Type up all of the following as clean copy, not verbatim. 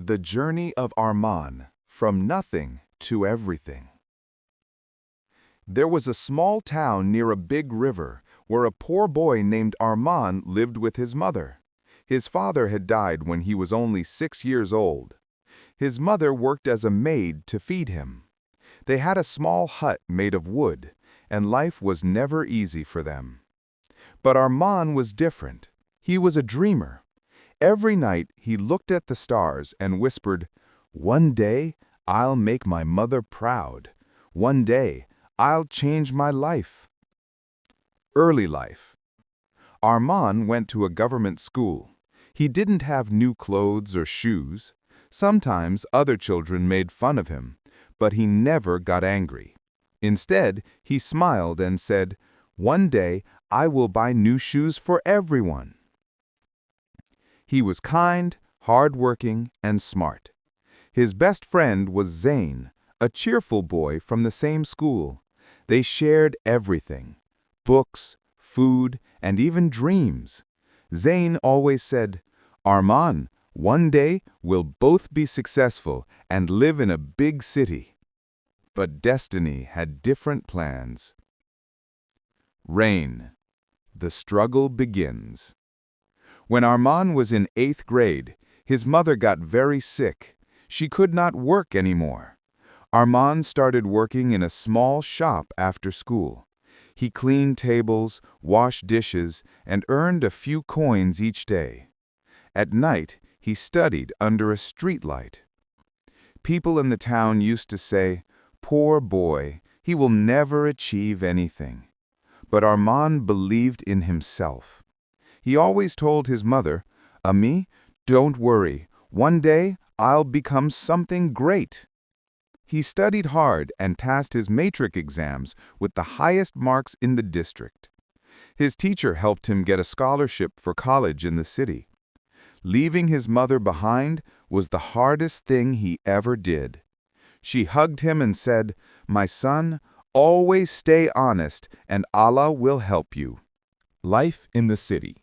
The Journey of Arman, From Nothing to Everything. There was a small town near a big river where a poor boy named Arman lived with his mother. His father had died when he was only 6 years old. His mother worked as a maid to feed him. They had a small hut made of wood, and life was never easy for them. But Arman was different. He was a dreamer. Every night he looked at the stars and whispered, "One day I'll make my mother proud. One day I'll change my life." Early life. Arman went to a government school. He didn't have new clothes or shoes. Sometimes other children made fun of him, but he never got angry. Instead, he smiled and said, "One day I will buy new shoes for everyone." He was kind, hard-working, and smart. His best friend was Zain, a cheerful boy from the same school. They shared everything: books, food, and even dreams. Zain always said, "Arman, one day we'll both be successful and live in a big city." But destiny had different plans. Rain. The struggle begins. When Arman was in 8th grade, his mother got very sick. She could not work anymore. Arman started working in a small shop after school. He cleaned tables, washed dishes, and earned a few coins each day. At night, he studied under a streetlight. People in the town used to say, "Poor boy, he will never achieve anything." But Arman believed in himself. He always told his mother, "Ami, don't worry. One day I'll become something great." He studied hard and passed his matric exams with the highest marks in the district. His teacher helped him get a scholarship for college in the city. Leaving his mother behind was the hardest thing he ever did. She hugged him and said, "My son, always stay honest and Allah will help you." Life in the city.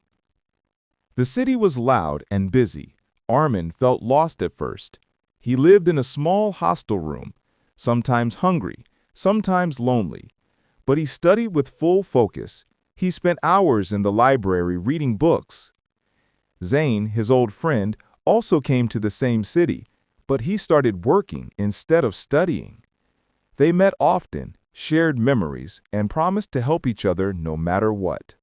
The city was loud and busy. Arman felt lost at first. He lived in a small hostel room, sometimes hungry, sometimes lonely. But he studied with full focus. He spent hours in the library reading books. Zain, his old friend, also came to the same city, but he started working instead of studying. They met often, shared memories, and promised to help each other no matter what.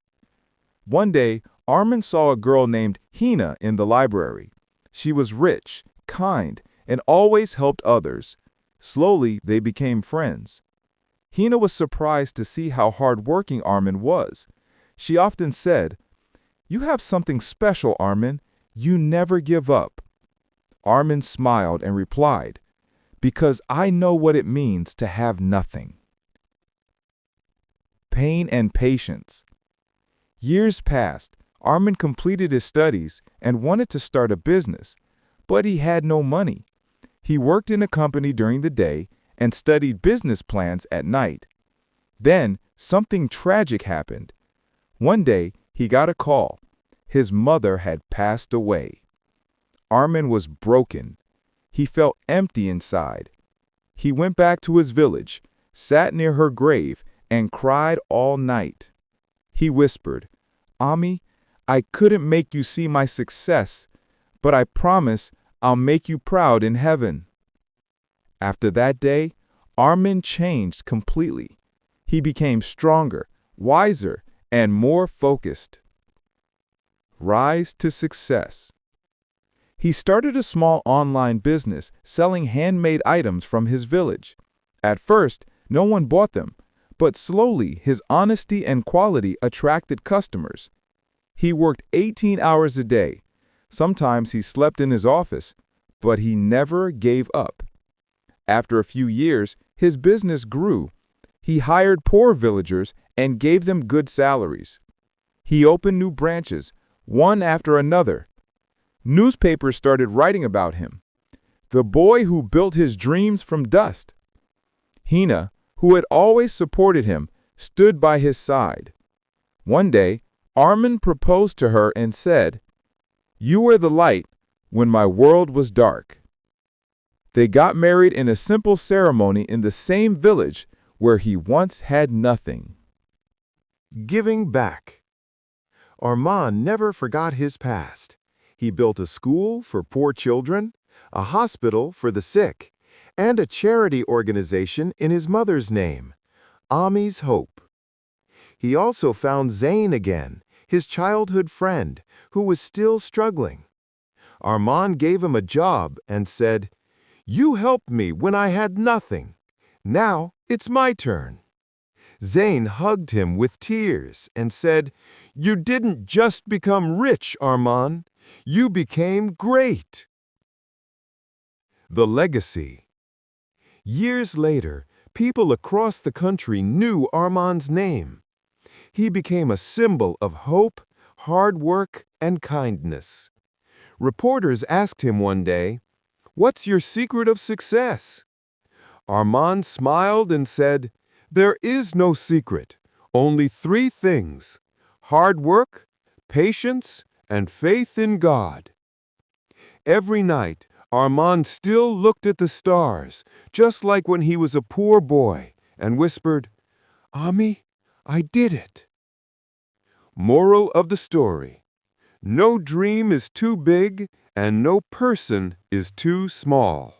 One day, Arman saw a girl named Hina in the library. She was rich, kind, and always helped others. Slowly, they became friends. Hina was surprised to see how hardworking Arman was. She often said, "You have something special, Arman. You never give up." Arman smiled and replied, "Because I know what it means to have nothing." Pain and patience. Years passed. Arman completed his studies and wanted to start a business, but he had no money. He worked in a company during the day and studied business plans at night. Then something tragic happened. One day, he got a call. His mother had passed away. Arman was broken. He felt empty inside. He went back to his village, sat near her grave, and cried all night. He whispered, "Ami, I couldn't make you see my success, but I promise I'll make you proud in heaven." After that day, Arman changed completely. He became stronger, wiser, and more focused. Rise to success. He started a small online business selling handmade items from his village. At first, no one bought them, but slowly his honesty and quality attracted customers. He worked 18 hours a day. Sometimes he slept in his office, but he never gave up. After a few years, his business grew. He hired poor villagers and gave them good salaries. He opened new branches, one after another. Newspapers started writing about him, the boy who built his dreams from dust. Hina, who had always supported him, stood by his side. One day, Arman proposed to her and said, "You were the light when my world was dark." They got married in a simple ceremony in the same village where he once had nothing. Giving back. Arman never forgot his past. He built a school for poor children, a hospital for the sick, and a charity organization in his mother's name, Ami's Hope. He also found Zain again, his childhood friend, who was still struggling. Arman gave him a job and said, "You helped me when I had nothing. Now it's my turn." Zain hugged him with tears and said, "You didn't just become rich, Arman. You became great." The legacy. Years later, people across the country knew Arman's name. He became a symbol of hope, hard work, and kindness. Reporters asked him one day, "What's your secret of success?" Arman smiled and said, "There is no secret, only 3 things: hard work, patience, and faith in God." Every night, Arman still looked at the stars, just like when he was a poor boy, and whispered, "Ami, I did it." Moral of the story: no dream is too big and no person is too small.